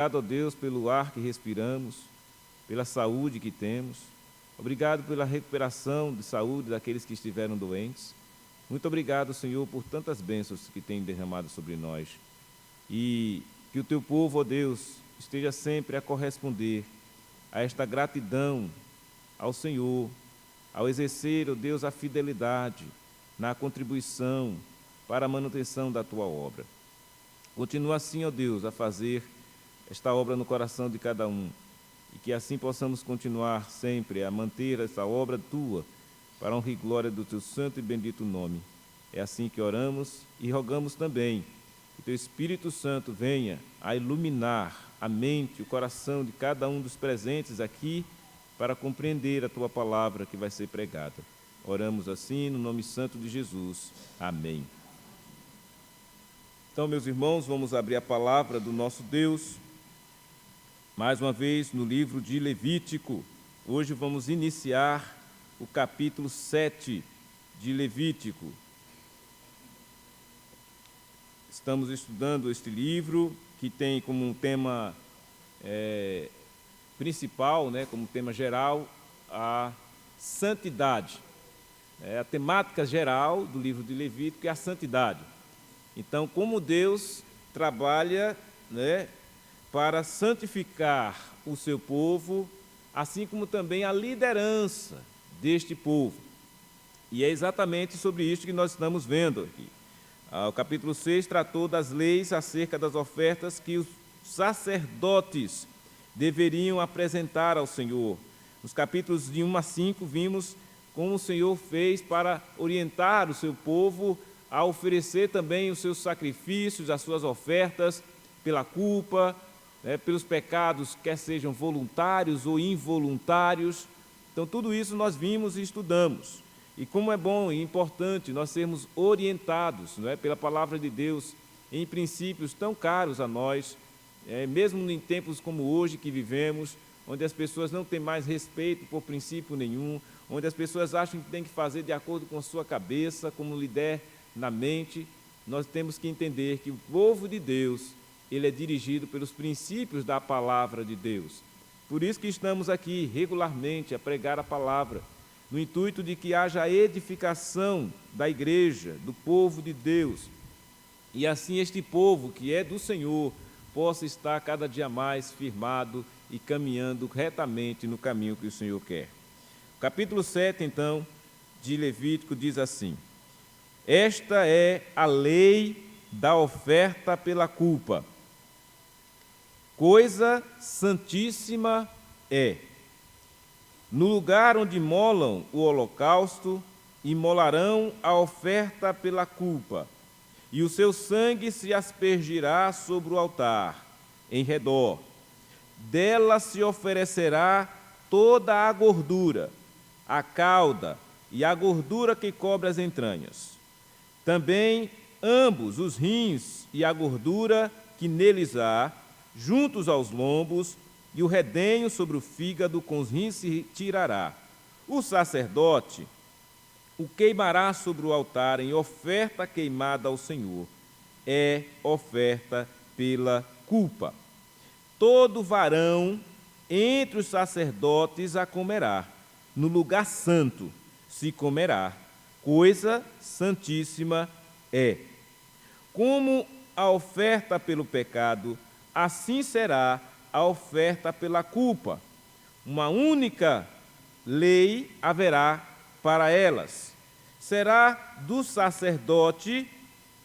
Obrigado, ó Deus, pelo ar que respiramos, pela saúde que temos. Obrigado pela recuperação de saúde daqueles que estiveram doentes. Muito obrigado, Senhor, por tantas bênçãos que tem derramado sobre nós. E que o teu povo, ó Deus, esteja sempre a corresponder a esta gratidão ao Senhor, ao exercer, ó Deus, a fidelidade na contribuição para a manutenção da tua obra. Continua assim, ó Deus, a fazer esta obra no coração de cada um, e que assim possamos continuar sempre a manter essa obra tua, para a honra e glória do teu santo e bendito nome. É assim que oramos e rogamos também que teu Espírito Santo venha a iluminar a mente e o coração de cada um dos presentes aqui, para compreender a tua palavra que vai ser pregada. Oramos assim no nome santo de Jesus. Amém. Então, meus irmãos, vamos abrir a palavra do nosso Deus, mais uma vez no livro de Levítico. Hoje vamos iniciar o capítulo 7 de Levítico. Estamos estudando este livro, que tem como um tema principal, como tema geral, a santidade. A temática geral do livro de Levítico é a santidade. Então, como Deus trabalha para santificar o seu povo, assim como também a liderança deste povo. E é exatamente sobre isso que nós estamos vendo aqui. O capítulo 6 tratou das leis acerca das ofertas que os sacerdotes deveriam apresentar ao Senhor. Nos capítulos de 1 a 5, vimos como o Senhor fez para orientar o seu povo a oferecer também os seus sacrifícios, as suas ofertas, pela culpa, pelos pecados, quer sejam voluntários ou involuntários. Então, tudo isso nós vimos e estudamos. E como é bom e importante nós sermos orientados pela palavra de Deus em princípios tão caros a nós, mesmo em tempos como hoje que vivemos, onde as pessoas não têm mais respeito por princípio nenhum, onde as pessoas acham que tem que fazer de acordo com a sua cabeça, como lhe der na mente. Nós temos que entender que o povo de Deus, ele é dirigido pelos princípios da palavra de Deus. Por isso que estamos aqui regularmente a pregar a palavra, no intuito de que haja edificação da igreja, do povo de Deus, e assim este povo que é do Senhor possa estar cada dia mais firmado e caminhando retamente no caminho que o Senhor quer. O capítulo 7, então, de Levítico diz assim: esta é a lei da oferta pela culpa. Coisa santíssima é: no lugar onde imolam o holocausto, imolarão a oferta pela culpa, e o seu sangue se aspergirá sobre o altar, em redor. Dela se oferecerá toda a gordura, a cauda e a gordura que cobre as entranhas. Também ambos os rins e a gordura que neles há, juntos aos lombos, e o redenho sobre o fígado com os rins se tirará. O sacerdote o queimará sobre o altar em oferta queimada ao Senhor. É oferta pela culpa. Todo varão entre os sacerdotes a comerá. No lugar santo se comerá. Coisa santíssima é. Como a oferta pelo pecado, assim será a oferta pela culpa. Uma única lei haverá para elas. Será do sacerdote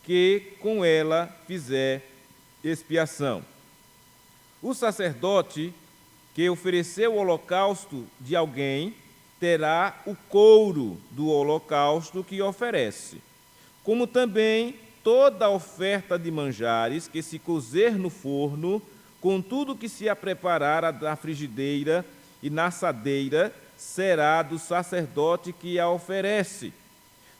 que com ela fizer expiação. O sacerdote que ofereceu o holocausto de alguém terá o couro do holocausto que oferece, como também toda oferta de manjares que se cozer no forno, com tudo que se a preparar na frigideira e na assadeira, será do sacerdote que a oferece.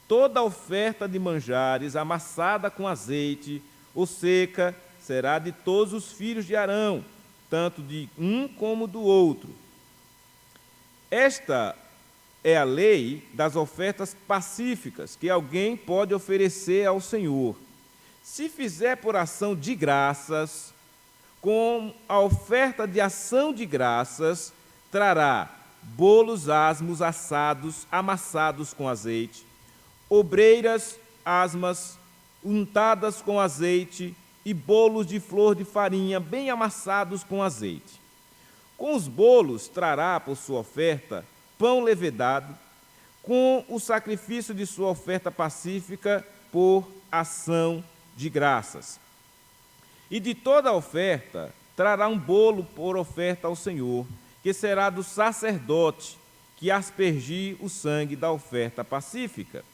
Toda oferta de manjares amassada com azeite ou seca será de todos os filhos de Arão, tanto de um como do outro. Esta é a lei das ofertas pacíficas que alguém pode oferecer ao Senhor. Se fizer por ação de graças, com a oferta de ação de graças, trará bolos asmos assados, amassados com azeite, obreiras asmas untadas com azeite e bolos de flor de farinha bem amassados com azeite. Com os bolos trará por sua oferta pão levedado, com o sacrifício de sua oferta pacífica por ação de graças. E de toda a oferta trará um bolo por oferta ao Senhor, que será do sacerdote que aspergir o sangue da oferta pacífica.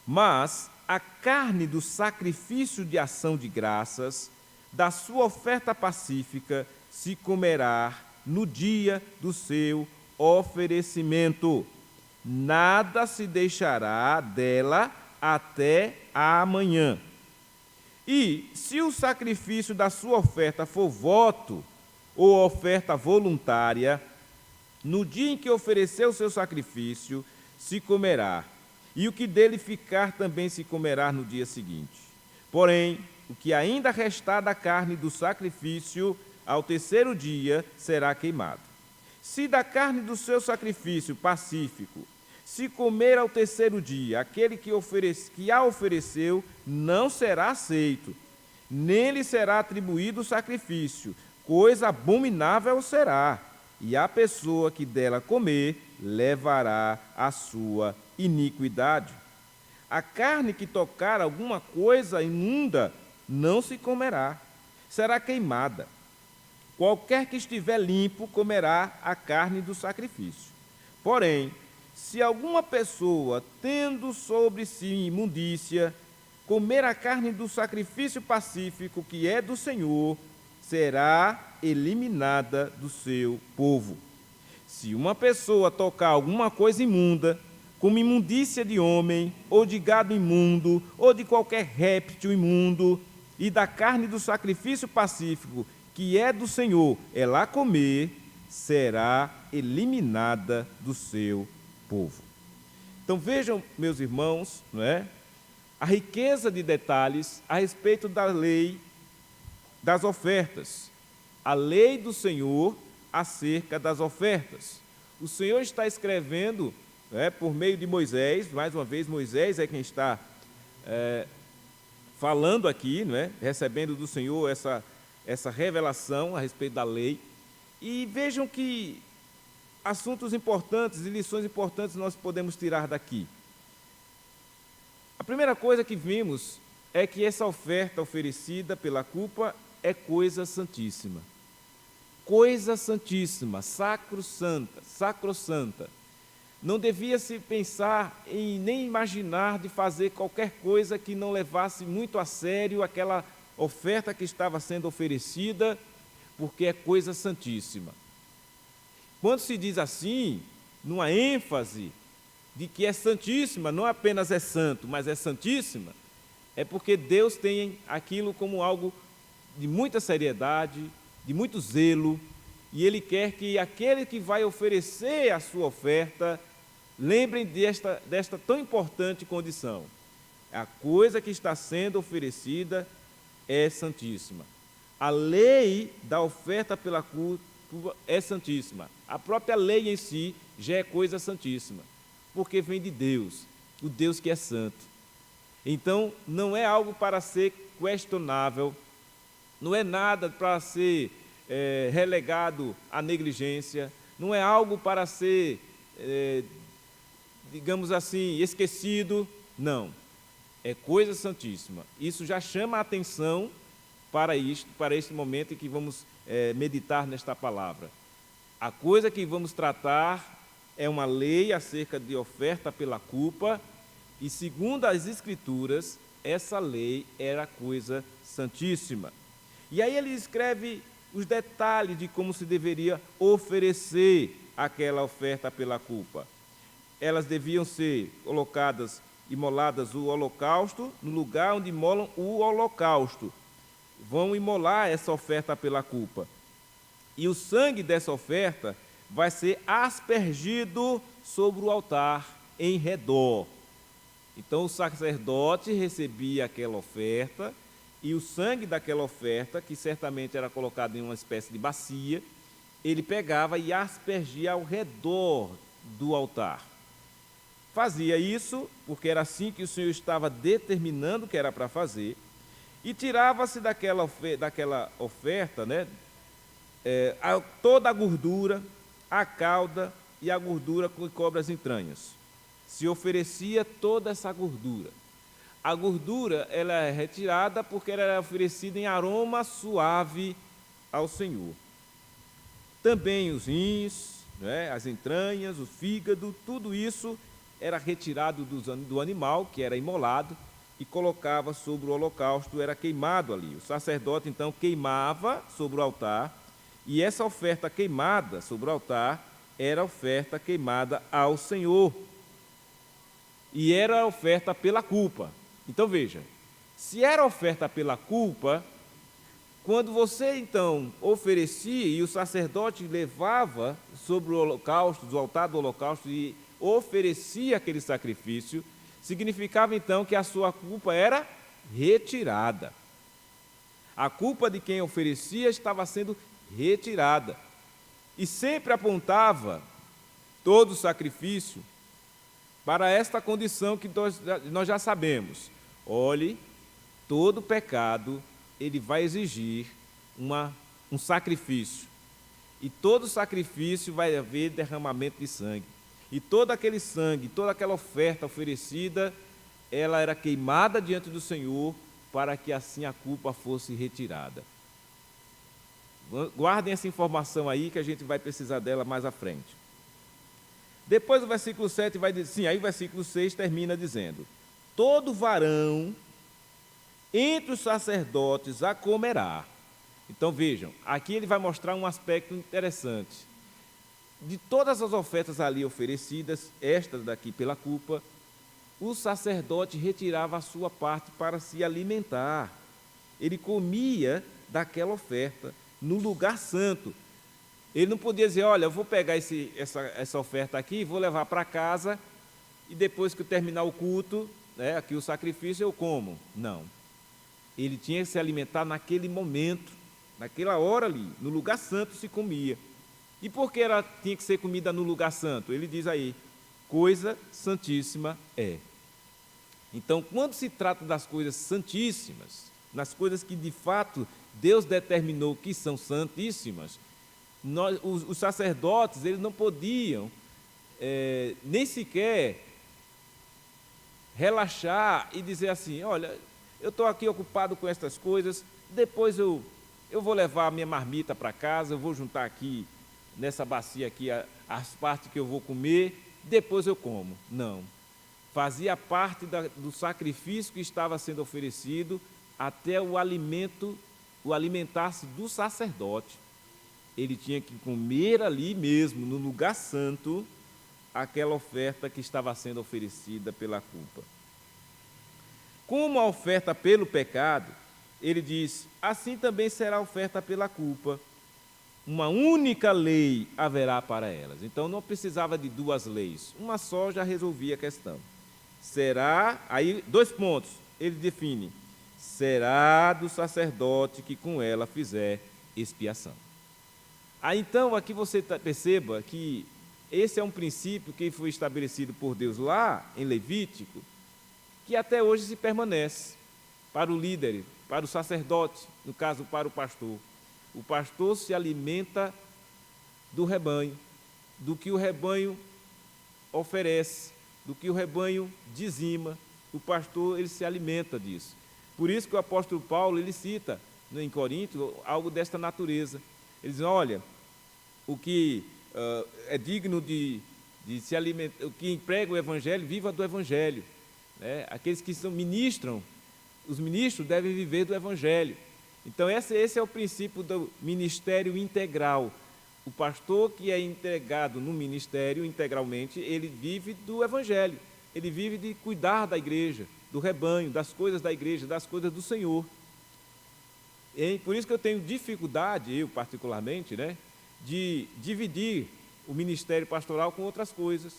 Mas a carne do sacrifício de ação de graças, da sua oferta pacífica, se comerá no dia do seu oferecimento. Nada se deixará dela até amanhã. E, se o sacrifício da sua oferta for voto ou oferta voluntária, no dia em que ofereceu o seu sacrifício, se comerá, e o que dele ficar também se comerá no dia seguinte. Porém, o que ainda restar da carne do sacrifício, ao terceiro dia será queimado. Se da carne do seu sacrifício pacífico se comer ao terceiro dia, aquele que a ofereceu não será aceito, nem lhe será atribuído o sacrifício, coisa abominável será, e a pessoa que dela comer levará a sua iniquidade. A carne que tocar alguma coisa imunda não se comerá, será queimada. Qualquer que estiver limpo comerá a carne do sacrifício. Porém, se alguma pessoa, tendo sobre si imundícia, comer a carne do sacrifício pacífico, que é do Senhor, será eliminada do seu povo. Se uma pessoa tocar alguma coisa imunda, como imundícia de homem, ou de gado imundo, ou de qualquer réptil imundo, e da carne do sacrifício pacífico, que é do Senhor, ela comer, será eliminada do seu povo. Então vejam, meus irmãos, não é? A riqueza de detalhes a respeito da lei das ofertas. A lei do Senhor acerca das ofertas. O Senhor está escrevendo, por meio de Moisés, mais uma vez Moisés é quem está falando aqui, recebendo do Senhor essa revelação a respeito da lei. E vejam que assuntos importantes e lições importantes nós podemos tirar daqui. A primeira coisa que vimos é que essa oferta oferecida pela culpa é coisa santíssima. Coisa santíssima, sacrossanta. Não devia se pensar em nem imaginar de fazer qualquer coisa que não levasse muito a sério aquela oferta que estava sendo oferecida, porque é coisa santíssima. Quando se diz assim, numa ênfase de que é santíssima, não apenas é santo, mas é santíssima, é porque Deus tem aquilo como algo de muita seriedade, de muito zelo, e Ele quer que aquele que vai oferecer a sua oferta lembrem desta tão importante condição. A coisa que está sendo oferecida é santíssima. A lei da oferta pela culpa é santíssima. A própria lei em si já é coisa santíssima, porque vem de Deus, o Deus que é santo. Então, não é algo para ser questionável, não é nada para ser relegado à negligência, não é algo para ser, digamos assim, esquecido, não. É coisa santíssima. Isso já chama a atenção para este momento em que vamos meditar nesta palavra. A coisa que vamos tratar é uma lei acerca de oferta pela culpa, e segundo as Escrituras, essa lei era coisa santíssima. E aí ele escreve os detalhes de como se deveria oferecer aquela oferta pela culpa. Elas deviam ser colocadas, imoladas o holocausto, no lugar onde imolam o holocausto. Vão imolar essa oferta pela culpa. E o sangue dessa oferta vai ser aspergido sobre o altar, em redor. Então o sacerdote recebia aquela oferta e o sangue daquela oferta, que certamente era colocado em uma espécie de bacia, ele pegava e aspergia ao redor do altar. Fazia isso porque era assim que o Senhor estava determinando que era para fazer, e tirava-se daquela oferta, né, toda a gordura, a cauda e a gordura que cobre as entranhas. Se oferecia toda essa gordura. A gordura ela é retirada porque ela era oferecida em aroma suave ao Senhor. Também os rins, né, as entranhas, o fígado, tudo isso era retirado do animal, que era imolado, e colocava sobre o holocausto, era queimado ali. O sacerdote, então, queimava sobre o altar, e essa oferta queimada sobre o altar era a oferta queimada ao Senhor. E era a oferta pela culpa. Então, veja, se era oferta pela culpa, quando você, então, oferecia e o sacerdote levava sobre o holocausto, do altar do holocausto, e oferecia aquele sacrifício, significava, então, que a sua culpa era retirada. A culpa de quem oferecia estava sendo retirada. E sempre apontava todo o sacrifício para esta condição que nós já sabemos. Olhe, todo pecado, ele vai exigir um sacrifício. E todo sacrifício vai haver derramamento de sangue. E todo aquele sangue, toda aquela oferta oferecida, ela era queimada diante do Senhor, para que assim a culpa fosse retirada. Guardem essa informação aí, que a gente vai precisar dela mais à frente. Depois o versículo 7 vai dizer, sim, aí o versículo 6 termina dizendo: todo varão entre os sacerdotes a comerá. Então vejam, aqui ele vai mostrar um aspecto interessante. De todas as ofertas ali oferecidas, esta daqui pela culpa, o sacerdote retirava a sua parte para se alimentar. Ele comia daquela oferta no lugar santo. Ele não podia dizer, olha, eu vou pegar essa oferta aqui, vou levar para casa e depois que eu terminar o culto, né, aqui o sacrifício, eu como. Não. Ele tinha que se alimentar naquele momento, naquela hora ali, no lugar santo se comia. E por que ela tinha que ser comida no lugar santo? Ele diz aí, coisa santíssima é. Então, quando se trata das coisas santíssimas, nas coisas que de fato Deus determinou que são santíssimas, os sacerdotes, eles não podiam nem sequer relaxar e dizer assim, olha, eu estou aqui ocupado com estas coisas, depois eu vou levar a minha marmita para casa, eu vou juntar aqui, nessa bacia aqui, as partes que eu vou comer, depois eu como. Não. Fazia parte do sacrifício que estava sendo oferecido até o alimentar-se do sacerdote. Ele tinha que comer ali mesmo, no lugar santo, aquela oferta que estava sendo oferecida pela culpa. Como a oferta pelo pecado, ele diz, assim também será a oferta pela culpa. Uma única lei haverá para elas. Então não precisava de duas leis, uma só já resolvia a questão. Será, aí 2 pontos, ele define, será do sacerdote que com ela fizer expiação. Aí então aqui você perceba que esse é um princípio que foi estabelecido por Deus lá em Levítico, que até hoje se permanece para o líder, para o sacerdote, no caso para o pastor. O pastor se alimenta do rebanho, do que o rebanho oferece, do que o rebanho dizima. O pastor, ele se alimenta disso. Por isso que o apóstolo Paulo, ele cita em Coríntios algo desta natureza. Ele diz, olha, o que é digno de se alimentar, o que emprega o evangelho, viva do evangelho. Né? Aqueles que ministram, os ministros devem viver do evangelho. Então, esse é o princípio do ministério integral. O pastor que é entregado no ministério integralmente, ele vive do evangelho. Ele vive de cuidar da igreja, do rebanho, das coisas da igreja, das coisas do Senhor. E por isso que eu tenho dificuldade, eu particularmente, né, de dividir o ministério pastoral com outras coisas.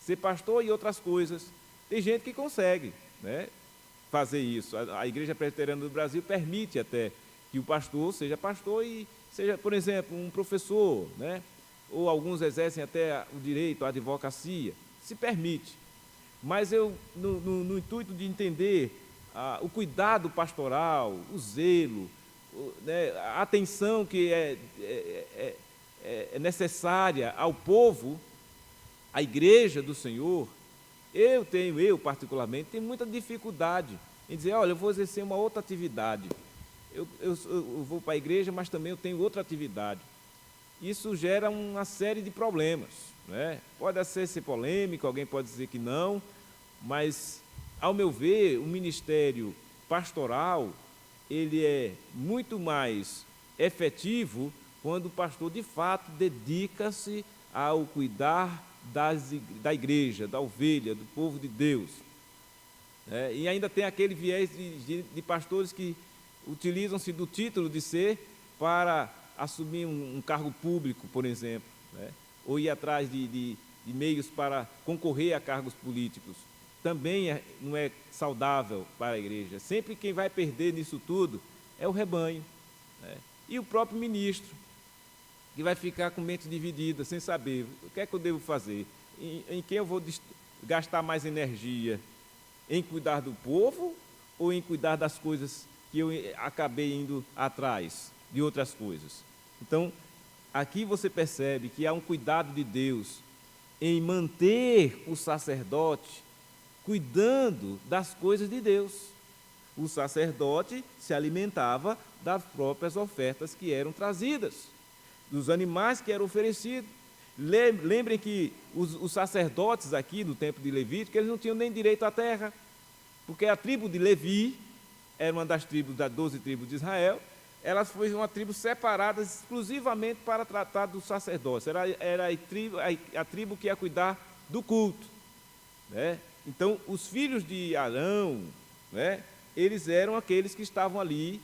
Ser pastor e outras coisas. Tem gente que consegue, né? fazer isso. A Igreja Presbiteriana do Brasil permite até que o pastor seja pastor e seja, por exemplo, um professor, né? Ou alguns exercem até o direito, a advocacia, se permite. Mas eu, no intuito de entender o cuidado pastoral, o zelo, né, a atenção que é necessária ao povo, à igreja do Senhor, eu particularmente, tenho muita dificuldade em dizer, olha, eu vou exercer uma outra atividade. Eu vou para a igreja, mas também eu tenho outra atividade. Isso gera uma série de problemas, né? Pode ser polêmico, alguém pode dizer que não, mas, ao meu ver, o ministério pastoral, ele é muito mais efetivo quando o pastor, de fato, dedica-se ao cuidar da igreja, da ovelha, do povo de Deus. E ainda tem aquele viés de pastores que utilizam-se do título de ser para assumir um cargo público, por exemplo, né? Ou ir atrás de meios para concorrer a cargos políticos. Também não é saudável para a igreja. Sempre quem vai perder nisso tudo é o rebanho, né? E o próprio ministro, que vai ficar com mente dividida, sem saber o que é que eu devo fazer, em quem eu vou gastar mais energia, em cuidar do povo ou em cuidar das coisas que eu acabei indo atrás de outras coisas. Então, aqui você percebe que há um cuidado de Deus em manter o sacerdote cuidando das coisas de Deus. O sacerdote se alimentava das próprias ofertas que eram trazidas, dos animais que eram oferecidos. Lembrem que os sacerdotes aqui no tempo de Levítico, eles não tinham nem direito à terra, porque a tribo de Levi era uma das tribos, das 12 tribos de Israel. Elas foram uma tribo separada exclusivamente para tratar do sacerdócio. Era a tribo que ia cuidar do culto, né? Então, os filhos de Arão, né, eles eram aqueles que estavam ali,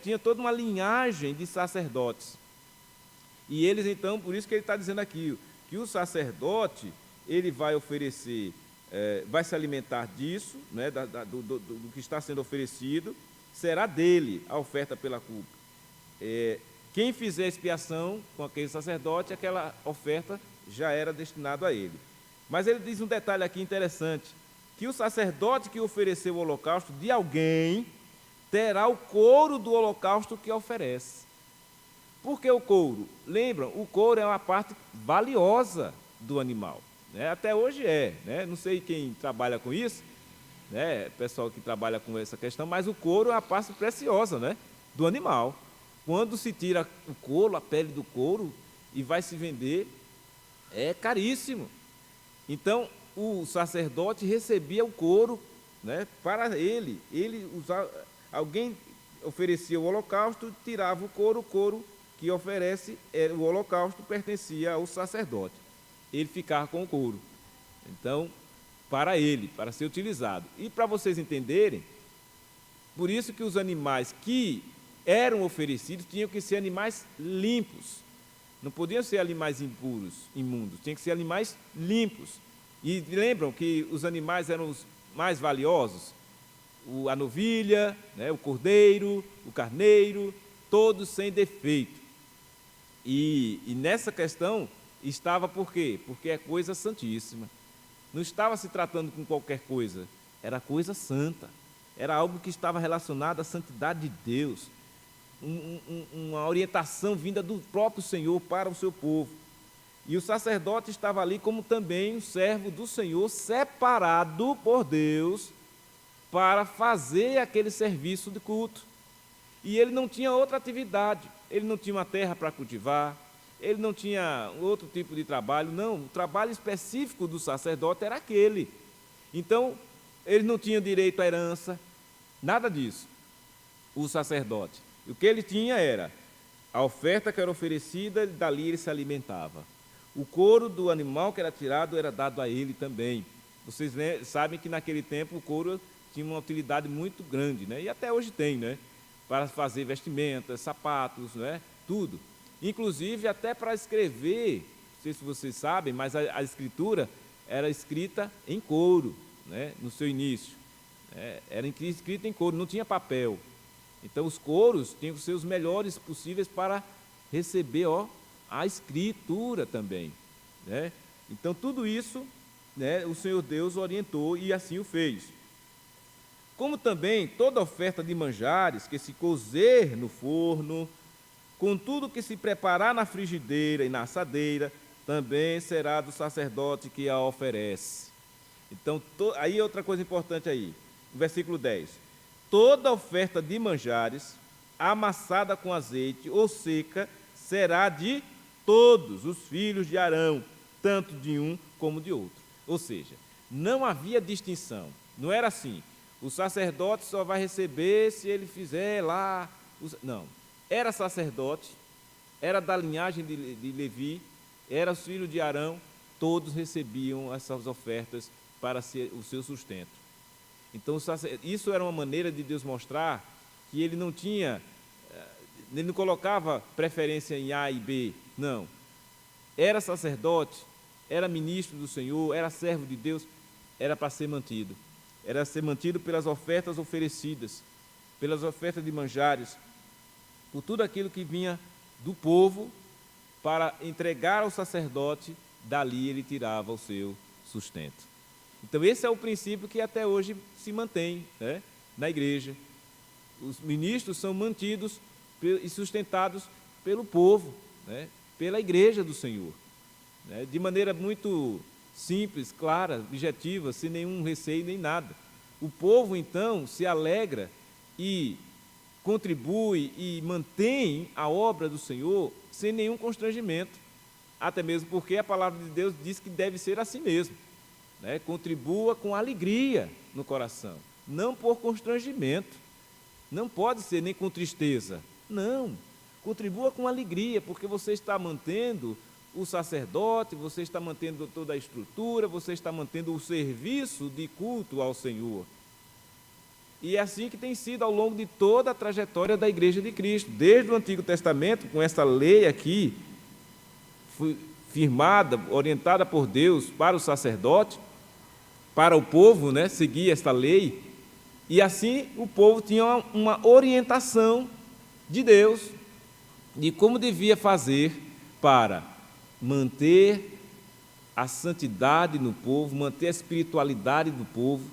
tinha toda uma linhagem de sacerdotes. E eles, então, por isso que ele está dizendo aqui, que o sacerdote, ele vai oferecer, vai se alimentar disso, né, do que está sendo oferecido, será dele a oferta pela culpa. Quem fizer expiação com aquele sacerdote, aquela oferta já era destinada a ele. Mas ele diz um detalhe aqui interessante, que o sacerdote que ofereceu o holocausto de alguém terá o couro do holocausto que oferece. Por que o couro? Lembram, o couro é uma parte valiosa do animal, né? Até hoje né? Não sei quem trabalha com isso, né? Pessoal que trabalha com essa questão, mas o couro é uma parte preciosa, né, do animal. Quando se tira o couro, a pele do couro, e vai se vender, é caríssimo. Então, o sacerdote recebia o couro, né, para ele. Alguém oferecia o holocausto, tirava o couro que oferece, o holocausto pertencia ao sacerdote. Ele ficava com o couro. Então, para ele, para ser utilizado. E para vocês entenderem, por isso que os animais que eram oferecidos tinham que ser animais limpos. Não podiam ser animais impuros, imundos, tinham que ser animais limpos. E lembram que os animais eram os mais valiosos? A novilha, né, o cordeiro, o carneiro, todos sem defeito. E nessa questão estava por quê? Porque é coisa santíssima. Não estava se tratando com qualquer coisa, era coisa santa. Era algo que estava relacionado à santidade de Deus. Uma orientação vinda do próprio Senhor para o seu povo. E o sacerdote estava ali como também um servo do Senhor, separado por Deus para fazer aquele serviço de culto. E ele não tinha outra atividade, ele não tinha uma terra para cultivar, ele não tinha outro tipo de trabalho, não, o trabalho específico do sacerdote era aquele. Então, ele não tinha direito à herança, nada disso, o sacerdote. O que ele tinha era a oferta que era oferecida, dali ele se alimentava. O couro do animal que era tirado era dado a ele também. Vocês sabem que naquele tempo o couro tinha uma utilidade muito grande, né? E até hoje tem, né? Para fazer vestimentas, sapatos, né? Tudo. Inclusive até para escrever, não sei se vocês sabem, mas a escritura era escrita em couro, né? No seu início. Era escrito em couro, não tinha papel. Então os couros tinham que ser os melhores possíveis para receber a escritura também, né? Então tudo isso, né, o Senhor Deus orientou e assim o fez. Como também toda oferta de manjares que se cozer no forno, com tudo que se preparar na frigideira e na assadeira, também será do sacerdote que a oferece. Então, aí outra coisa importante aí, no versículo 10. Toda oferta de manjares, amassada com azeite ou seca, será de todos os filhos de Arão, tanto de um como de outro. Ou seja, não havia distinção. Não era assim, o sacerdote só vai receber se ele fizer lá. Não, era sacerdote, era da linhagem de Levi, era os filhos de Arão, todos recebiam essas ofertas para ser o seu sustento. Então, isso era uma maneira de Deus mostrar que ele não colocava preferência em A e B, não. Era sacerdote, era ministro do Senhor, era servo de Deus, era para ser mantido. Era ser mantido pelas ofertas oferecidas, pelas ofertas de manjares, por tudo aquilo que vinha do povo para entregar ao sacerdote, dali ele tirava o seu sustento. Então esse é o princípio que até hoje se mantém, né, na igreja. Os ministros são mantidos e sustentados pelo povo, né, pela igreja do Senhor, né, de maneira muito simples, clara, objetiva, sem nenhum receio nem nada. O povo então se alegra e contribui e mantém a obra do Senhor sem nenhum constrangimento, até mesmo porque a palavra de Deus diz que deve ser assim mesmo, né? Contribua com alegria no coração, não por constrangimento, não pode ser nem com tristeza, não, contribua com alegria, porque você está mantendo o sacerdote, você está mantendo toda a estrutura, você está mantendo o serviço de culto ao Senhor. E é assim que tem sido ao longo de toda a trajetória da Igreja de Cristo, desde o Antigo Testamento, com essa lei aqui, firmada, orientada por Deus para o sacerdote, para o povo, né, seguir esta lei, e assim o povo tinha uma orientação de Deus, de como devia fazer para manter a santidade no povo, manter a espiritualidade do povo.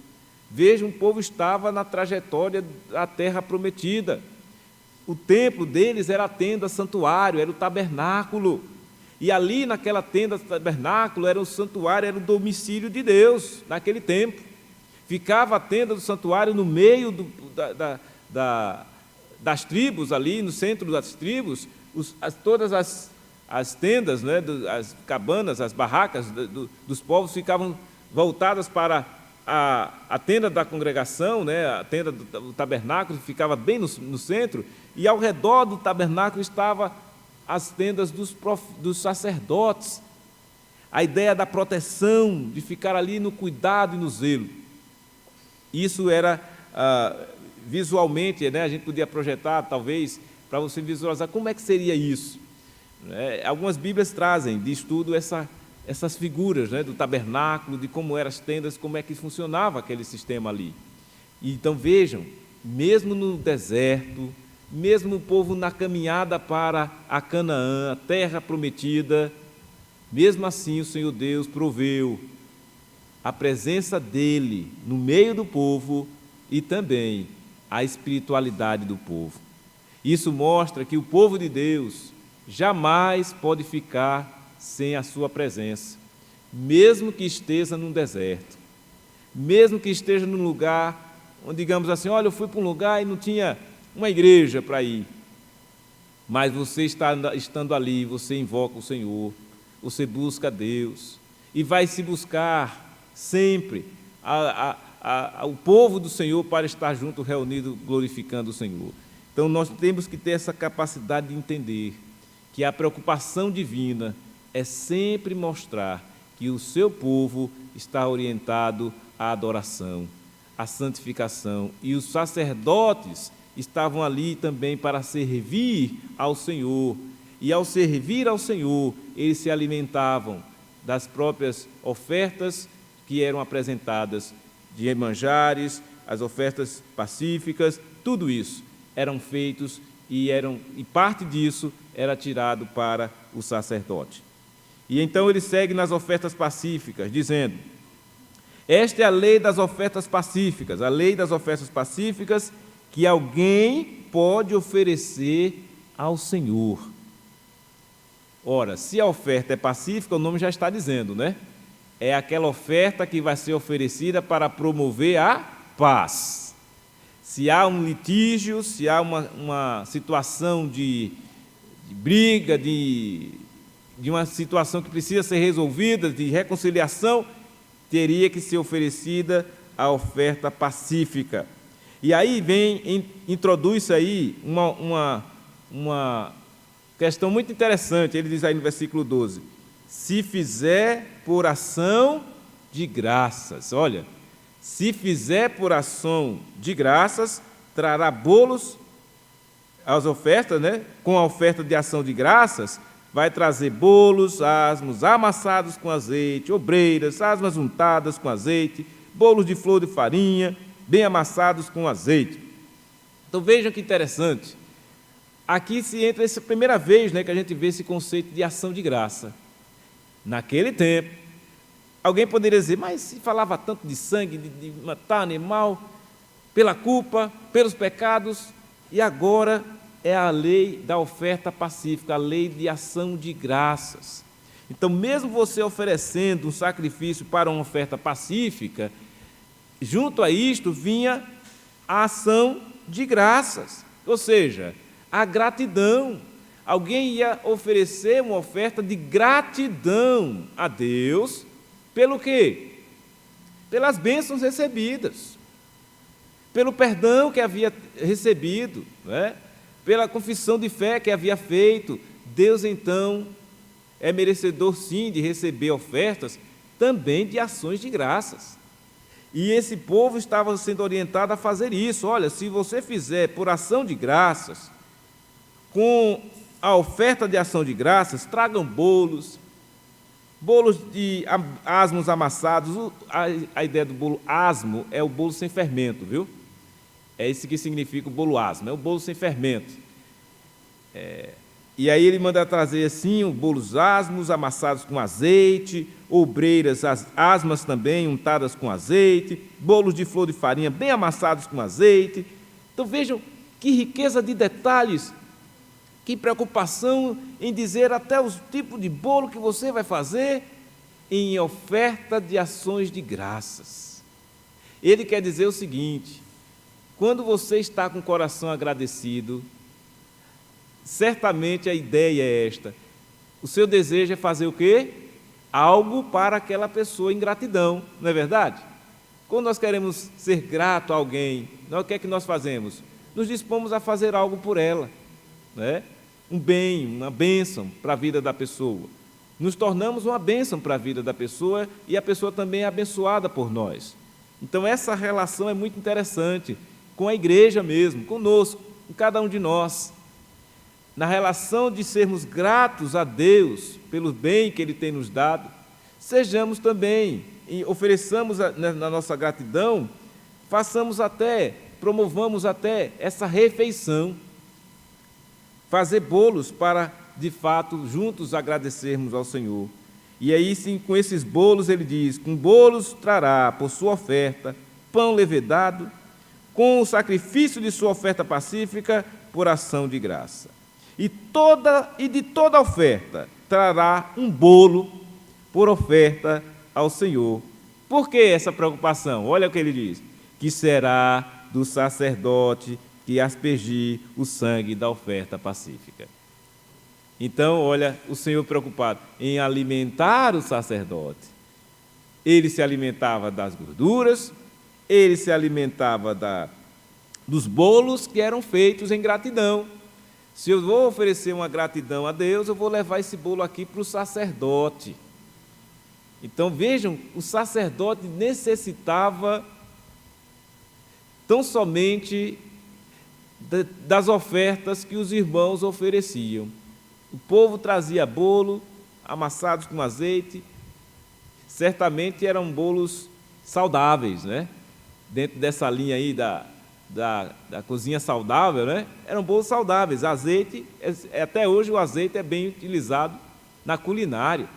Veja, o povo estava na trajetória da terra prometida. O templo deles era a tenda santuário, era o tabernáculo. E ali naquela tenda tabernáculo era o santuário, era o domicílio de Deus, naquele tempo. Ficava a tenda do santuário no meio das tribos ali, no centro das tribos, todas as tendas, né, as cabanas, as barracas dos povos ficavam voltadas para a tenda da congregação, né, a tenda do tabernáculo ficava bem no centro, e ao redor do tabernáculo estavam as tendas dos sacerdotes. A ideia da proteção, de ficar ali no cuidado e no zelo. Isso era, visualmente, né, a gente podia projetar, talvez, para você visualizar como é que seria isso. Algumas Bíblias trazem de estudo essas figuras, né, do tabernáculo, de como eram as tendas, como é que funcionava aquele sistema ali. E então vejam, mesmo no deserto, mesmo o povo na caminhada para a Canaã, a terra prometida, mesmo assim o Senhor Deus proveu a presença dele no meio do povo e também a espiritualidade do povo. Isso mostra que o povo de Deus jamais pode ficar sem a sua presença, mesmo que esteja num deserto, mesmo que esteja num lugar onde, digamos assim, olha, eu fui para um lugar e não tinha uma igreja para ir, mas você estando ali, você invoca o Senhor, você busca Deus, e vai se buscar sempre o povo do Senhor para estar junto, reunido, glorificando o Senhor. Então nós temos que ter essa capacidade de entender que a preocupação divina é sempre mostrar que o seu povo está orientado à adoração, à santificação, e os sacerdotes estavam ali também para servir ao Senhor, e ao servir ao Senhor, eles se alimentavam das próprias ofertas que eram apresentadas, de manjares, as ofertas pacíficas, tudo isso eram feitos e parte disso era tirado para o sacerdote. E então ele segue nas ofertas pacíficas, dizendo: esta é a lei das ofertas pacíficas, a lei das ofertas pacíficas que alguém pode oferecer ao Senhor. Ora, se a oferta é pacífica, o nome já está dizendo, né? É aquela oferta que vai ser oferecida para promover a paz. Se há um litígio, se há uma situação de briga, de uma situação que precisa ser resolvida, de reconciliação, teria que ser oferecida a oferta pacífica. E aí introduz aí uma questão muito interessante. Ele diz aí no versículo 12: se fizer por ação de graças. Olha, se fizer por ação de graças, trará bolos às ofertas, né? Com a oferta de ação de graças, vai trazer bolos, asmos amassados com azeite, obreiras, asmas untadas com azeite, bolos de flor de farinha, bem amassados com azeite. Então vejam que interessante. Aqui se entra essa primeira vez, né, que a gente vê esse conceito de ação de graça. Naquele tempo, alguém poderia dizer: mas se falava tanto de sangue, de matar animal, pela culpa, pelos pecados, e agora é a lei da oferta pacífica, a lei de ação de graças. Então, mesmo você oferecendo um sacrifício para uma oferta pacífica, junto a isto vinha a ação de graças, ou seja, a gratidão. Alguém ia oferecer uma oferta de gratidão a Deus, pelo quê? Pelas bênçãos recebidas, pelo perdão que havia recebido, né? Pela confissão de fé que havia feito. Deus, então, é merecedor, sim, de receber ofertas, também de ações de graças. E esse povo estava sendo orientado a fazer isso. Olha, se você fizer por ação de graças, com a oferta de ação de graças, tragam bolos de asmos amassados. A ideia do bolo asmo é o bolo sem fermento, viu? É isso que significa o bolo asmo, é o bolo sem fermento. E aí ele manda trazer assim, bolos asmos amassados com azeite, obreiras asmas também untadas com azeite, bolos de flor de farinha bem amassados com azeite. Então vejam que riqueza de detalhes, que preocupação em dizer até os tipos de bolo que você vai fazer em oferta de ações de graças. Ele quer dizer o seguinte: quando você está com o coração agradecido, certamente a ideia é esta: o seu desejo é fazer o quê? Algo para aquela pessoa em gratidão, não é verdade? Quando nós queremos ser grato a alguém, o que é que nós fazemos? Nos dispomos a fazer algo por ela, né? Um bem, uma bênção para a vida da pessoa. Nos tornamos uma bênção para a vida da pessoa e a pessoa também é abençoada por nós. Então essa relação é muito interessante com a igreja mesmo, conosco, com cada um de nós. Na relação de sermos gratos a Deus pelo bem que Ele tem nos dado, sejamos também, e ofereçamos na nossa gratidão, promovamos até essa refeição, fazer bolos para, de fato, juntos agradecermos ao Senhor. E aí, sim, com esses bolos, ele diz: com bolos trará por sua oferta pão levedado, com o sacrifício de sua oferta pacífica por ação de graça. E de toda oferta trará um bolo por oferta ao Senhor. Por que essa preocupação? Olha o que ele diz: que será do sacerdote que aspergir o sangue da oferta pacífica. Então, olha, o Senhor preocupado em alimentar o sacerdote. Ele se alimentava das gorduras, ele se alimentava dos bolos que eram feitos em gratidão. Se eu vou oferecer uma gratidão a Deus, eu vou levar esse bolo aqui para o sacerdote. Então, vejam, o sacerdote necessitava tão somente das ofertas que os irmãos ofereciam. O povo trazia bolo, amassados com azeite, certamente eram bolos saudáveis, né? dentro dessa linha aí da cozinha saudável, né? Eram bolos saudáveis. Azeite, até hoje o azeite é bem utilizado na culinária,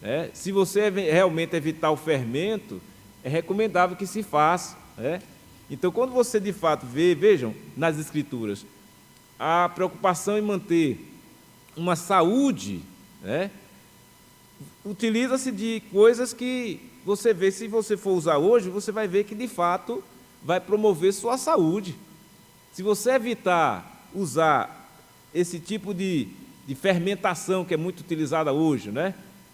né? Se você realmente evitar o fermento, é recomendável que se faça, né? Então, quando você de fato vejam nas Escrituras, a preocupação em manter uma saúde, né? Utiliza-se de coisas que você vê, se você for usar hoje, você vai ver que de fato vai promover sua saúde. Se você evitar usar esse tipo de fermentação que é muito utilizada hoje, né?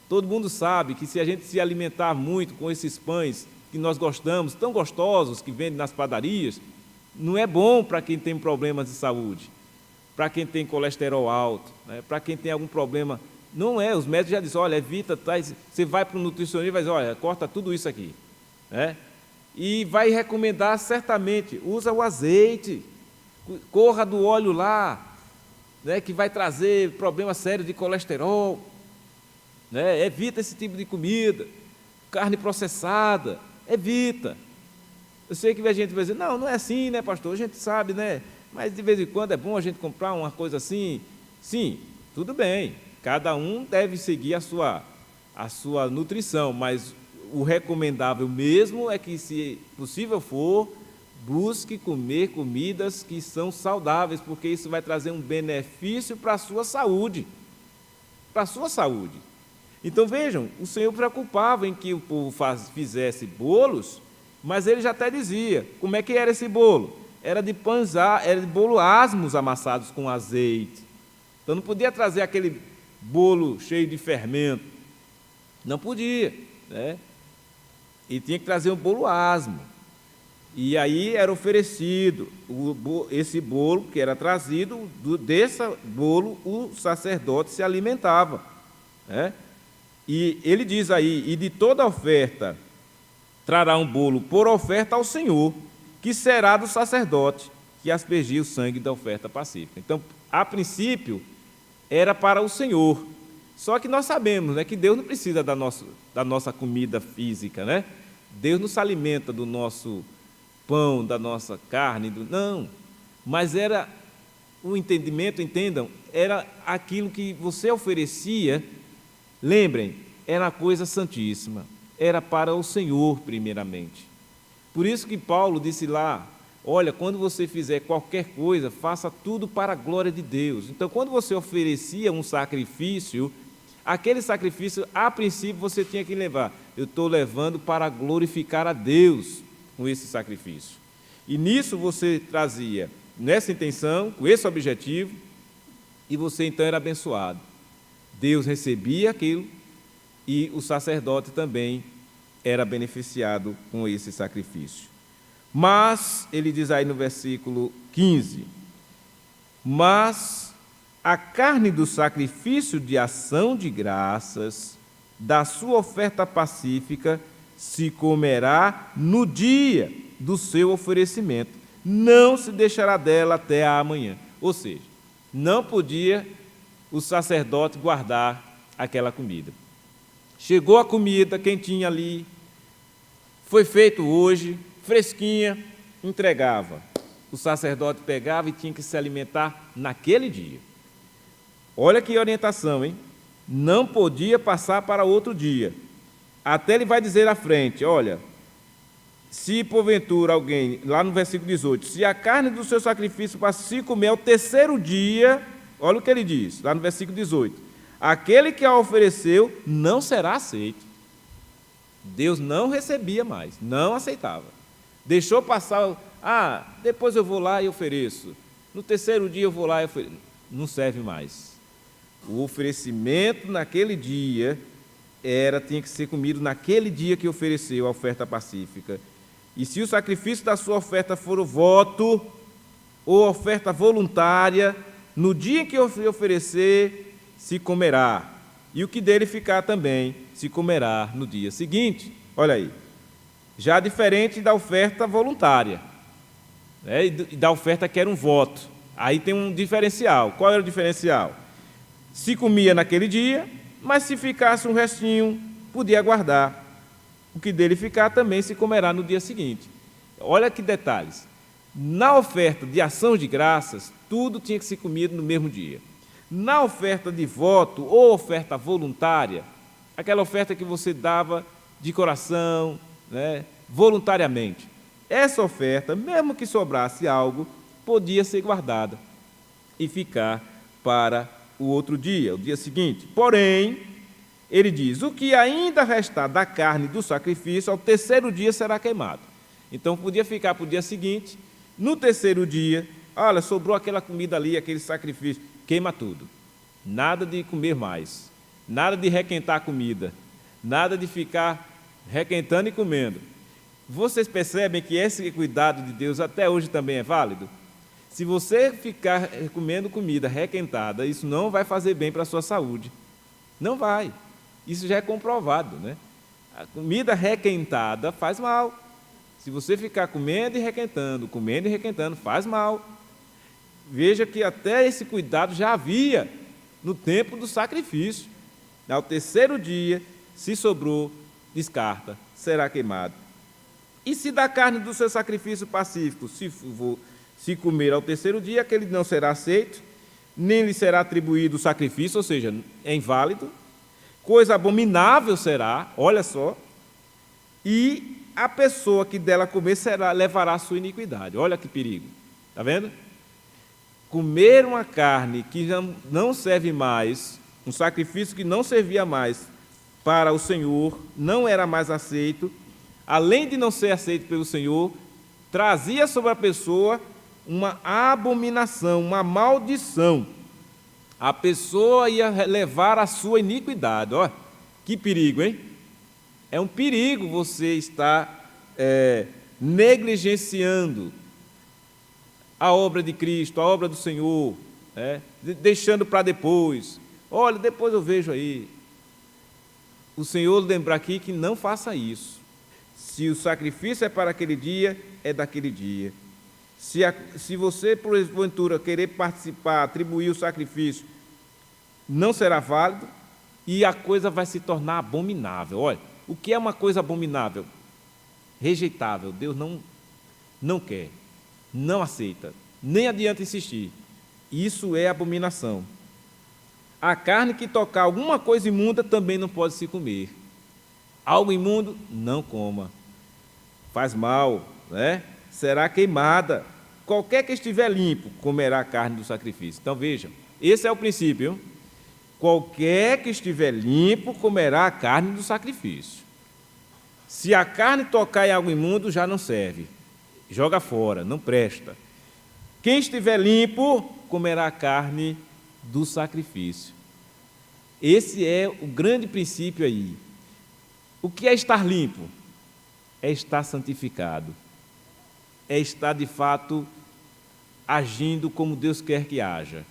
Todo mundo sabe que se a gente se alimentar muito com esses pães que nós gostamos, tão gostosos, que vendem nas padarias, não é bom para quem tem problemas de saúde, para quem tem colesterol alto, né? Para quem tem algum problema. Não é, os médicos já dizem, olha, evita, você vai para o nutricionista e vai dizer, olha, corta tudo isso aqui, né? E vai recomendar certamente, usa o azeite, corra do óleo lá, né, que vai trazer problema sério de colesterol, né? Evita esse tipo de comida, carne processada, evita. Eu sei que a gente vai dizer, não é assim, né, pastor? A gente sabe, né? Mas de vez em quando é bom a gente comprar uma coisa assim. Sim, tudo bem, cada um deve seguir a sua nutrição, mas o recomendável mesmo é que, se possível for, busque comer comidas que são saudáveis, porque isso vai trazer um benefício para a sua saúde. Para a sua saúde. Então, vejam, o Senhor preocupava em que o povo fizesse bolos, mas ele já até dizia, como é que era esse bolo? Era de bolo asmos amassados com azeite. Então, não podia trazer aquele bolo cheio de fermento. Não podia, né? E tinha que trazer um bolo asmo. E aí era oferecido esse bolo que era trazido, desse bolo o sacerdote se alimentava, né? E ele diz aí, e de toda oferta trará um bolo por oferta ao Senhor, que será do sacerdote, que aspergia o sangue da oferta pacífica. Então, a princípio, era para o Senhor. Só que nós sabemos, né, que Deus não precisa da nossa comida física, né? Deus não se alimenta do nosso pão, da nossa carne, não. Mas era o entendimento, entendam, era aquilo que você oferecia. Lembrem, era a coisa santíssima, era para o Senhor primeiramente. Por isso que Paulo disse lá, olha, quando você fizer qualquer coisa, faça tudo para a glória de Deus. Então, quando você oferecia um sacrifício, aquele sacrifício, a princípio, você tinha que levar, eu estou levando para glorificar a Deus com esse sacrifício. E nisso você trazia, nessa intenção, com esse objetivo, e você então era abençoado. Deus recebia aquilo e o sacerdote também era beneficiado com esse sacrifício. Mas, ele diz aí no versículo 15, mas a carne do sacrifício de ação de graças, da sua oferta pacífica, se comerá no dia do seu oferecimento, não se deixará dela até a amanhã. Ou seja, não podia o sacerdote guardar aquela comida. Chegou a comida quentinha ali, foi feito hoje, fresquinha, entregava. O sacerdote pegava e tinha que se alimentar naquele dia. Olha que orientação, hein? Não podia passar para outro dia. Até ele vai dizer à frente, olha, se porventura alguém, lá no versículo 18, se a carne do seu sacrifício para se comer ao terceiro dia, olha o que ele diz, lá no versículo 18, aquele que a ofereceu não será aceito. Deus não recebia mais, não aceitava. Deixou passar, depois eu vou lá e ofereço. No terceiro dia eu vou lá e ofereço. Não serve mais. O oferecimento naquele dia tinha que ser comido naquele dia que ofereceu a oferta pacífica. E se o sacrifício da sua oferta for o voto ou oferta voluntária, no dia que oferecer, se comerá. E o que dele ficar também se comerá no dia seguinte. Olha aí, já diferente da oferta voluntária, né, e da oferta que era um voto. Aí tem um diferencial. Qual era o diferencial? Se comia naquele dia, mas se ficasse um restinho, podia guardar. O que dele ficar também se comerá no dia seguinte. Olha que detalhes. Na oferta de ação de graças, tudo tinha que ser comido no mesmo dia. Na oferta de voto ou oferta voluntária, aquela oferta que você dava de coração, né, voluntariamente, essa oferta, mesmo que sobrasse algo, podia ser guardada e ficar para o outro dia, o dia seguinte. Porém, ele diz, o que ainda restar da carne do sacrifício, ao terceiro dia será queimado. Então, podia ficar para o dia seguinte. No terceiro dia, olha, sobrou aquela comida ali, aquele sacrifício, queima tudo. Nada de comer mais, nada de requentar a comida, nada de ficar requentando e comendo. Vocês percebem que esse cuidado de Deus até hoje também é válido? Se você ficar comendo comida requentada, isso não vai fazer bem para a sua saúde. Não vai. Isso já é comprovado, né? A comida requentada faz mal. Se você ficar comendo e requentando, faz mal. Veja que até esse cuidado já havia no tempo do sacrifício. Ao terceiro dia, se sobrou, descarta, será queimado. E se da carne do seu sacrifício pacífico, se comer ao terceiro dia, aquele não será aceito, nem lhe será atribuído o sacrifício, ou seja, é inválido, coisa abominável será, olha só, e a pessoa que dela comer levará a sua iniquidade. Olha que perigo, está vendo? Comer uma carne que não serve mais, um sacrifício que não servia mais para o Senhor, não era mais aceito, além de não ser aceito pelo Senhor, trazia sobre a pessoa uma abominação, uma maldição. A pessoa ia levar a sua iniquidade. Olha, que perigo, hein? É um perigo você estar negligenciando a obra de Cristo, a obra do Senhor, deixando para depois. Olha, depois eu vejo aí. O Senhor lembra aqui que não faça isso. Se o sacrifício é para aquele dia, é daquele dia. Se você, porventura, querer participar, atribuir o sacrifício, não será válido e a coisa vai se tornar abominável. Olha, o que é uma coisa abominável? Rejeitável. Deus não quer, não aceita, nem adianta insistir. Isso é abominação. A carne que tocar alguma coisa imunda também não pode se comer. Algo imundo, não coma. Faz mal, né? Será queimada. Qualquer que estiver limpo comerá a carne do sacrifício. Então vejam, esse é o princípio. Qualquer que estiver limpo comerá a carne do sacrifício. Se a carne tocar em algo imundo, já não serve. Joga fora, não presta. Quem estiver limpo comerá a carne do sacrifício. Esse é o grande princípio aí. O que é estar limpo? É estar santificado. É estar, de fato, agindo como Deus quer que haja.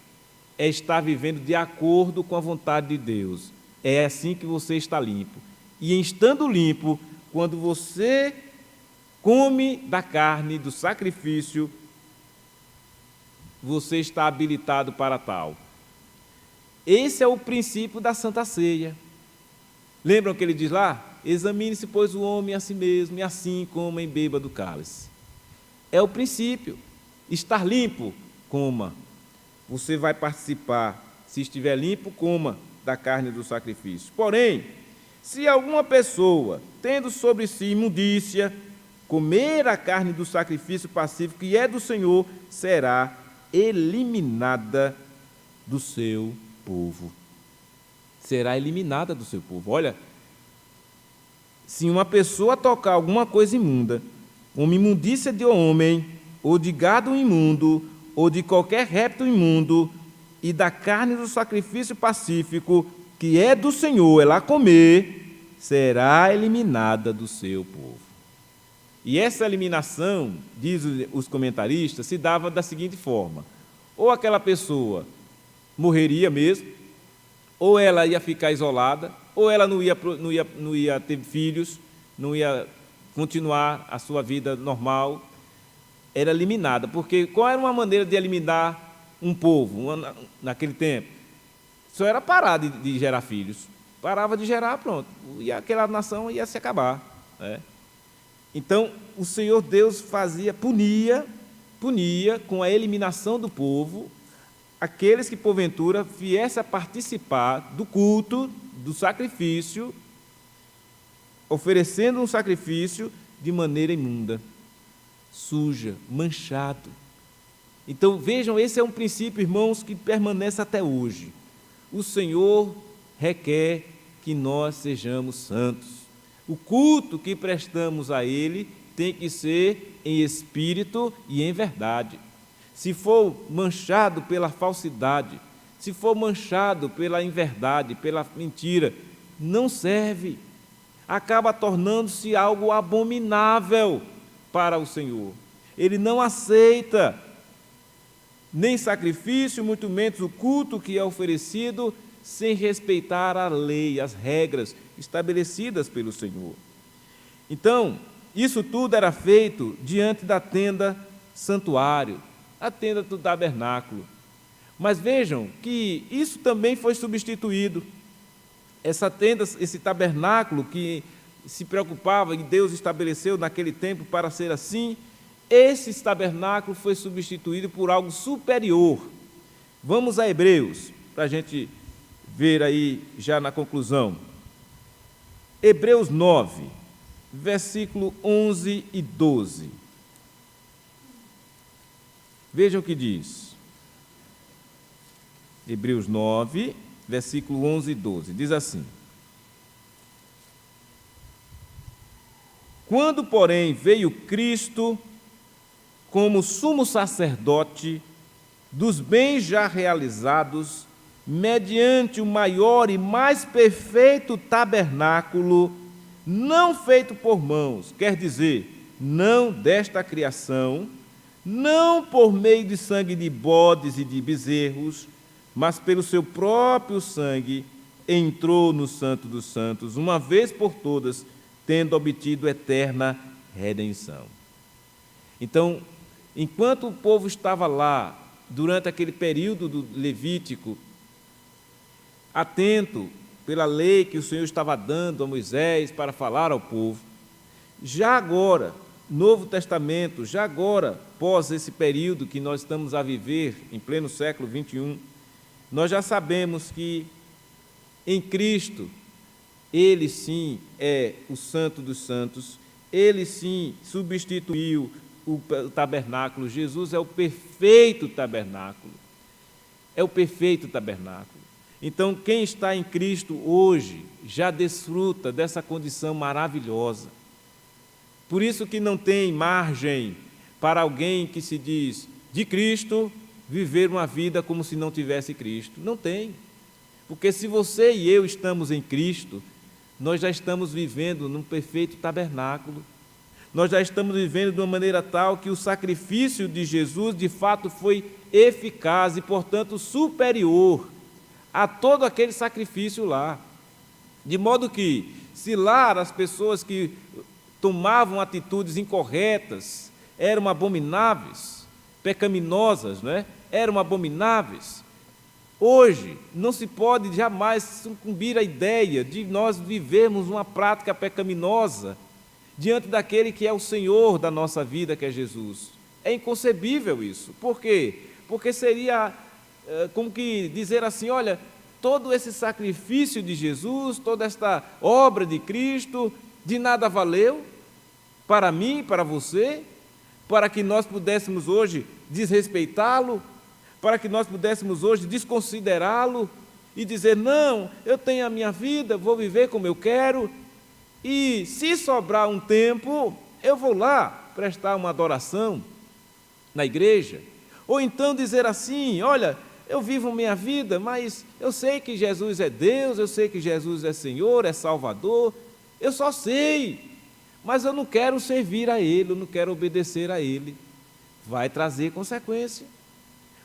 É estar vivendo de acordo com a vontade de Deus. É assim que você está limpo. E em estando limpo, quando você come da carne, do sacrifício, você está habilitado para tal. Esse é o princípio da Santa Ceia. Lembram que ele diz lá? Examine-se, pois, o homem a si mesmo, e assim coma e beba do cálice. É o princípio. Estar limpo, coma. Você vai participar. Se estiver limpo, coma da carne do sacrifício. Porém, se alguma pessoa, tendo sobre si imundícia, comer a carne do sacrifício pacífico, que é do Senhor, será eliminada do seu povo. Será eliminada do seu povo. Olha, se uma pessoa tocar alguma coisa imunda, uma imundícia de homem, ou de gado imundo, ou de qualquer réptil imundo, e da carne do sacrifício pacífico, que é do Senhor, ela comer, será eliminada do seu povo. E essa eliminação, diz os comentaristas, se dava da seguinte forma: ou aquela pessoa morreria mesmo, ou ela ia ficar isolada, ou ela não ia ter filhos, não ia continuar a sua vida normal, era eliminada. Porque qual era uma maneira de eliminar um povo naquele tempo? Só era parar de gerar filhos. Parava de gerar, pronto. E aquela nação ia se acabar, né? Então, o Senhor Deus punia com a eliminação do povo aqueles que, porventura, viessem a participar do culto, do sacrifício, oferecendo um sacrifício de maneira imunda, suja, manchado. Então, vejam, esse é um princípio, irmãos, que permanece até hoje. O Senhor requer que nós sejamos santos. O culto que prestamos a Ele tem que ser em espírito e em verdade. Se for manchado pela falsidade, se for manchado pela inverdade, pela mentira, não serve. Acaba tornando-se algo abominável para o Senhor. Ele não aceita nem sacrifício, muito menos o culto que é oferecido, sem respeitar a lei, as regras estabelecidas pelo Senhor. Então, isso tudo era feito diante da tenda santuário, a tenda do tabernáculo. Mas vejam que isso também foi substituído. Essa tenda, esse tabernáculo que se preocupava, e Deus estabeleceu naquele tempo para ser assim, esse tabernáculo foi substituído por algo superior. Vamos a Hebreus, para a gente ver aí já na conclusão. Hebreus 9, versículo 11 e 12. Vejam o que diz. Hebreus 9, versículo 11 e 12. Diz assim: quando, porém, veio Cristo como sumo sacerdote dos bens já realizados, mediante o maior e mais perfeito tabernáculo, não feito por mãos, quer dizer, não desta criação, não por meio de sangue de bodes e de bezerros, mas pelo seu próprio sangue, entrou no Santo dos Santos, uma vez por todas, tendo obtido eterna redenção. Então, enquanto o povo estava lá, durante aquele período do Levítico, atento pela lei que o Senhor estava dando a Moisés para falar ao povo, já agora, Novo Testamento, já agora, pós esse período que nós estamos a viver, em pleno século XXI, nós já sabemos que em Cristo, Ele sim é o Santo dos Santos, Ele sim substituiu o tabernáculo. Jesus é o perfeito tabernáculo. É o perfeito tabernáculo. Então, quem está em Cristo hoje já desfruta dessa condição maravilhosa. Por isso que não tem margem para alguém que se diz de Cristo viver uma vida como se não tivesse Cristo. Não tem. Porque se você e eu estamos em Cristo, nós já estamos vivendo num perfeito tabernáculo. Nós já estamos vivendo de uma maneira tal que o sacrifício de Jesus, de fato, foi eficaz e, portanto, superior a todo aquele sacrifício lá. De modo que, se lá as pessoas que tomavam atitudes incorretas eram abomináveis, pecaminosas, não é? Eram abomináveis, hoje não se pode jamais sucumbir à ideia de nós vivermos uma prática pecaminosa diante daquele que é o Senhor da nossa vida, que é Jesus. É inconcebível isso. Por quê? Porque seria como que dizer assim, olha, todo esse sacrifício de Jesus, toda esta obra de Cristo, de nada valeu para mim, para você, para que nós pudéssemos hoje desrespeitá-lo, para que nós pudéssemos hoje desconsiderá-lo e dizer, não, eu tenho a minha vida, vou viver como eu quero, e se sobrar um tempo, eu vou lá prestar uma adoração na igreja. Ou então dizer assim, olha, eu vivo minha vida, mas eu sei que Jesus é Deus, eu sei que Jesus é Senhor, é Salvador, eu só sei, mas eu não quero servir a Ele, eu não quero obedecer a Ele. Vai trazer consequência.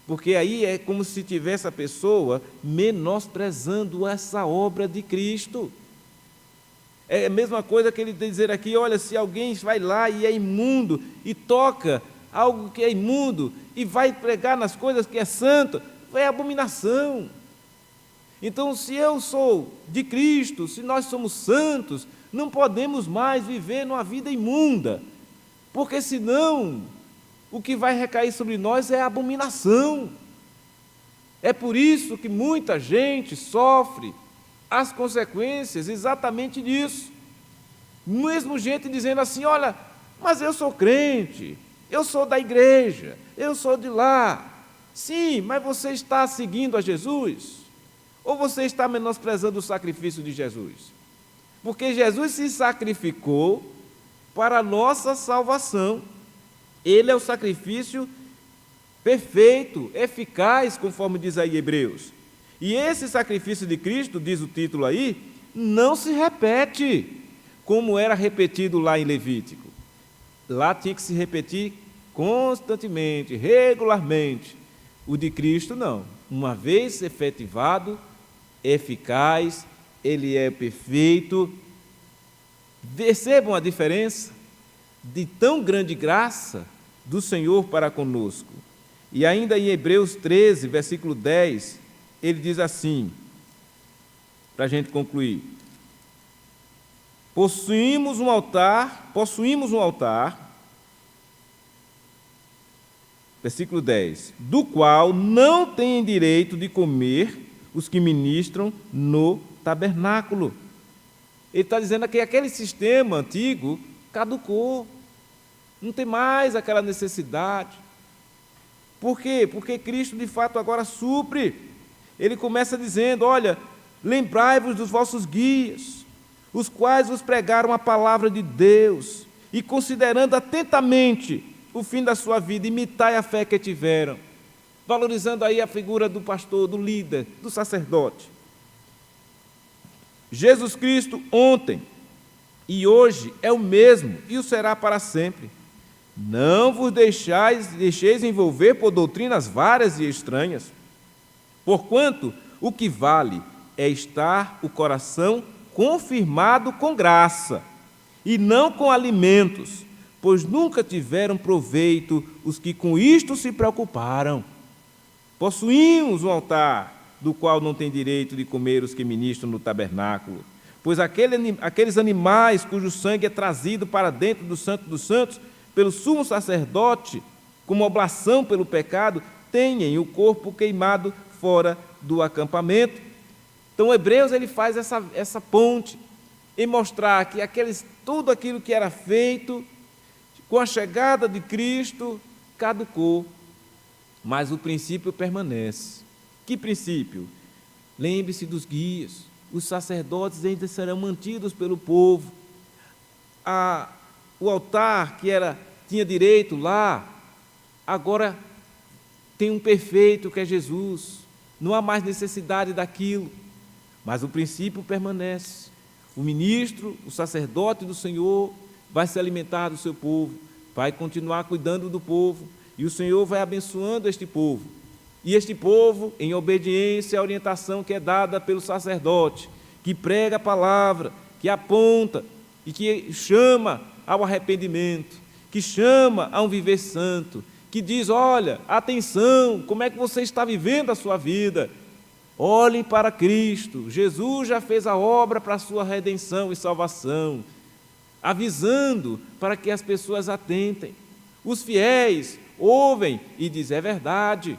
Porque aí é como se tivesse a pessoa menosprezando essa obra de Cristo. É a mesma coisa que ele dizer aqui, olha, se alguém vai lá e é imundo, e toca algo que é imundo, e vai pregar nas coisas que é santo, é abominação. Então, se eu sou de Cristo, se nós somos santos, não podemos mais viver numa vida imunda, porque senão o que vai recair sobre nós é a abominação. É por isso que muita gente sofre as consequências exatamente disso. Mesmo gente dizendo assim: olha, mas eu sou crente, eu sou da igreja, eu sou de lá. Sim, mas você está seguindo a Jesus? Ou você está menosprezando o sacrifício de Jesus? Porque Jesus se sacrificou para a nossa salvação. Ele é o sacrifício perfeito, eficaz, conforme diz aí Hebreus. E esse sacrifício de Cristo, diz o título aí, não se repete, como era repetido lá em Levítico. Lá tinha que se repetir constantemente, regularmente. O de Cristo não. Uma vez efetivado, eficaz, ele é perfeito. Percebam a diferença de tão grande graça do Senhor para conosco. E ainda em Hebreus 13, versículo 10, ele diz assim, para a gente concluir: possuímos um altar, versículo 10, do qual não têm direito de comer os que ministram no tabernáculo. Ele está dizendo que aquele sistema antigo caducou, não tem mais aquela necessidade. Por quê? Porque Cristo de fato agora supre. Ele começa dizendo: olha, lembrai-vos dos vossos guias, os quais vos pregaram a palavra de Deus, e considerando atentamente o fim da sua vida, imitai a fé que tiveram, valorizando aí a figura do pastor, do líder, do sacerdote. Jesus Cristo ontem e hoje é o mesmo e o será para sempre. Não vos deixeis envolver por doutrinas várias e estranhas, porquanto o que vale é estar o coração confirmado com graça, e não com alimentos, pois nunca tiveram proveito os que com isto se preocuparam. Possuímos um altar, do qual não tem direito de comer os que ministram no tabernáculo, pois aqueles animais cujo sangue é trazido para dentro do Santo dos Santos pelo sumo sacerdote, como oblação pelo pecado, têm o corpo queimado fora do acampamento. Então, Hebreus ele faz essa ponte em mostrar que tudo aquilo que era feito com a chegada de Cristo caducou, mas o princípio permanece. Que princípio? Lembre-se dos guias, os sacerdotes ainda serão mantidos pelo povo. O altar que tinha direito lá, agora tem um perfeito que é Jesus, não há mais necessidade daquilo, mas o princípio permanece. O ministro, o sacerdote do Senhor vai se alimentar do seu povo, vai continuar cuidando do povo, e o Senhor vai abençoando este povo. E este povo, em obediência à orientação que é dada pelo sacerdote, que prega a palavra, que aponta e que chama ao arrependimento, que chama a um viver santo, que diz: olha, atenção, como é que você está vivendo a sua vida? Olhem para Cristo, Jesus já fez a obra para a sua redenção e salvação, avisando para que as pessoas atentem. Os fiéis ouvem e dizem: é verdade,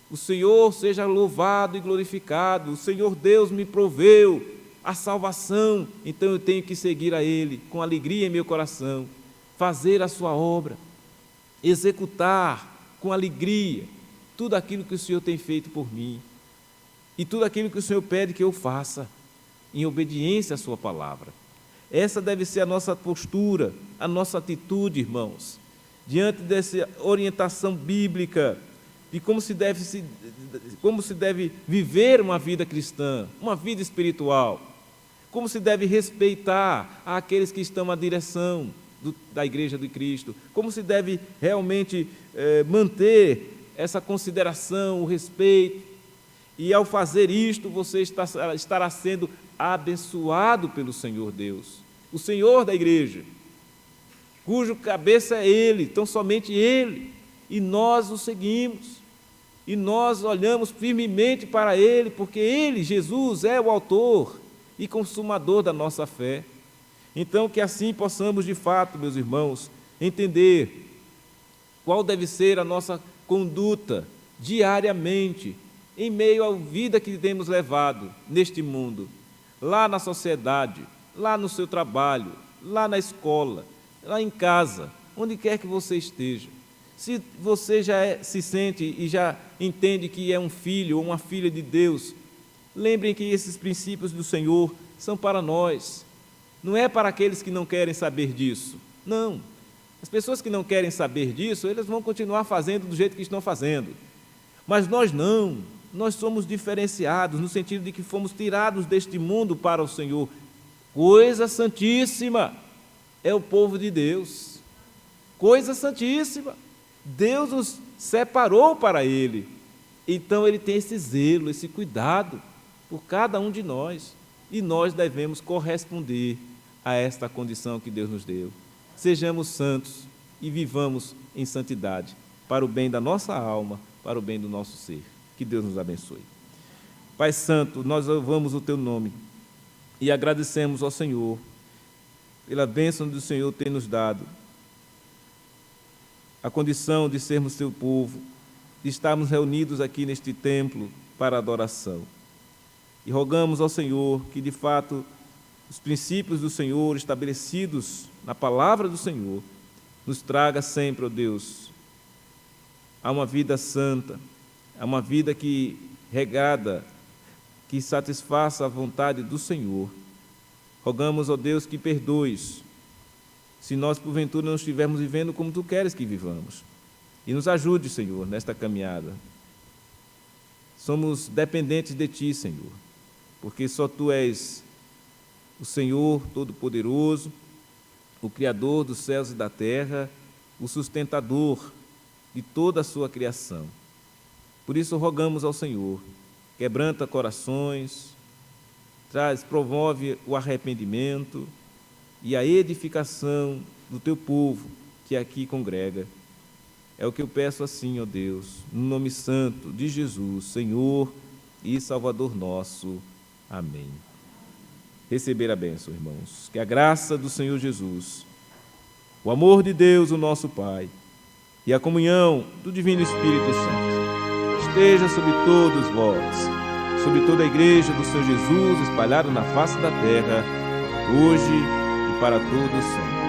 o Senhor seja louvado e glorificado, o Senhor Deus me proveu a salvação, então eu tenho que seguir a Ele com alegria em meu coração, fazer a sua obra, executar com alegria tudo aquilo que o Senhor tem feito por mim, e tudo aquilo que o Senhor pede que eu faça, em obediência à sua palavra. Essa deve ser a nossa postura, a nossa atitude, irmãos, diante dessa orientação bíblica de como se deve viver uma vida cristã, uma vida espiritual, como se deve respeitar aqueles que estão à direção da Igreja de Cristo, como se deve realmente manter essa consideração, o respeito. E ao fazer isto, você estará sendo abençoado pelo Senhor Deus, o Senhor da igreja, cujo cabeça é Ele, então somente Ele, e nós o seguimos. e nós olhamos firmemente para Ele, porque Ele, Jesus, é o autor e consumador da nossa fé. Então, que assim possamos, de fato, meus irmãos, entender qual deve ser a nossa conduta diariamente, em meio à vida que temos levado neste mundo, lá na sociedade, lá no seu trabalho, lá na escola, lá em casa, onde quer que você esteja. Se você já se sente e já entende que é um filho ou uma filha de Deus, lembrem que esses princípios do Senhor são para nós, não é para aqueles que não querem saber disso, não. As pessoas que não querem saber disso, elas vão continuar fazendo do jeito que estão fazendo, mas nós não, nós somos diferenciados, no sentido de que fomos tirados deste mundo para o Senhor. Coisa santíssima é o povo de Deus, coisa santíssima, Deus nos separou para Ele, então Ele tem esse zelo, esse cuidado por cada um de nós, e nós devemos corresponder a esta condição que Deus nos deu. Sejamos santos e vivamos em santidade, para o bem da nossa alma, para o bem do nosso ser. Que Deus nos abençoe. Pai Santo, nós louvamos o Teu nome e agradecemos ao Senhor pela bênção do Senhor ter nos dado a condição de sermos Teu povo, de estarmos reunidos aqui neste templo para adoração. E rogamos ao Senhor que, de fato, os princípios do Senhor estabelecidos na palavra do Senhor nos traga sempre, ó Deus, a uma vida santa, a uma vida que regada, que satisfaça a vontade do Senhor. Rogamos, ó Deus, que perdoes, se nós, porventura, não estivermos vivendo como Tu queres que vivamos. E nos ajude, Senhor, nesta caminhada. Somos dependentes de Ti, Senhor, porque só Tu és o Senhor Todo-Poderoso, o Criador dos céus e da terra, o sustentador de toda a sua criação. Por isso rogamos ao Senhor, quebranta corações, promove o arrependimento e a edificação do Teu povo que aqui congrega. É o que eu peço assim, ó Deus, no nome santo de Jesus, Senhor e Salvador nosso. Amém. Receber a bênção, irmãos. Que a graça do Senhor Jesus, o amor de Deus, o nosso Pai, e a comunhão do Divino Espírito Santo esteja sobre todos vós, sobre toda a igreja do Senhor Jesus, espalhada na face da terra, hoje e para todos sempre.